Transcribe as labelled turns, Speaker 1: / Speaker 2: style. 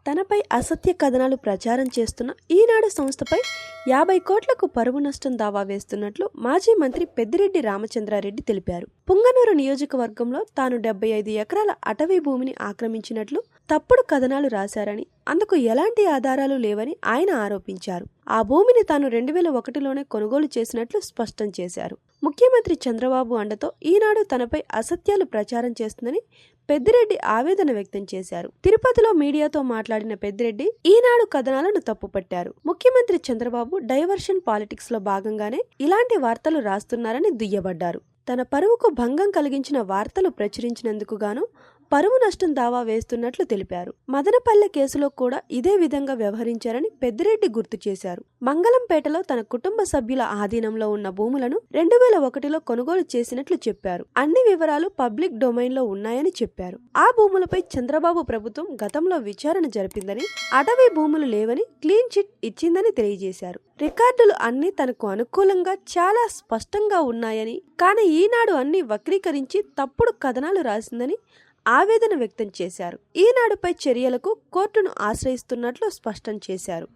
Speaker 1: తనపై అసత్య కథనాలు ప్రచారం చేస్తున్న ఈనాడు సంస్థపై 50 కోట్లకు పరువు నష్టం దావా వేస్తున్నట్లు మాజీ మంత్రి పెద్దిరెడ్డి రామచంద్రారెడ్డి తెలిపారు. పుంగనూరు నియోజకవర్గంలో తాను 75 ఎకరాల అటవీ భూమిని ఆక్రమించినట్లు తప్పుడు కథనాలు రాశారని, అందుకు ఎలాంటి ఆధారాలు లేవని ఆయన ఆరోపించారు. ఆ భూమిని తాను 2001లోనే కొనుగోలు చేసినట్లు స్పష్టం చేశారు. ముఖ్యమంత్రి చంద్రబాబు అండతో ఈనాడు తనపై అసత్యాలు ప్రచారం చేస్తుందని పెద్దిరెడ్డి ఆవేదన వ్యక్తం చేశారు. తిరుపతిలో మీడియాతో మాట్లాడిన పెద్దిరెడ్డి ఈనాడు కథనాలను తప్పుపట్టారు. ముఖ్యమంత్రి చంద్రబాబు డైవర్షన్ పాలిటిక్స్ లో భాగంగానే ఇలాంటి వార్తలు రాస్తున్నారని దుయ్యబడ్డారు. తన పరువుకు భంగం కలిగించిన వార్తలు ప్రచురించినందుకు గాను పరువు నష్టం దావా వేస్తున్నట్లు తెలిపారు. మదనపల్లె కేసులో కూడా ఇదే విధంగా వ్యవహరించారని పెద్దిరెడ్డి గుర్తు చేశారు. మంగళంపేటలో తన కుటుంబ సభ్యుల ఆధీనంలో ఉన్న భూములను 2001లో కొనుగోలు చేసినట్లు చెప్పారు. అన్ని వివరాలు పబ్లిక్ డొమైన్ లో ఉన్నాయని చెప్పారు. ఆ భూములపై చంద్రబాబు ప్రభుత్వం గతంలో విచారణ జరిపిందని, అటవీ భూములు లేవని క్లీన్ చిట్ ఇచ్చిందని తెలియజేశారు. రికార్డులు అన్ని తనకు అనుకూలంగా చాలా స్పష్టంగా ఉన్నాయని, కానీ ఈనాడు అన్ని వక్రీకరించి తప్పుడు కథనాలు రాసిందని ఆవేదన వ్యక్తం చేశారు. ఈనాడుపై చర్యలకు కోర్టును ఆశ్రయిస్తున్నట్లు స్పష్టం చేశారు.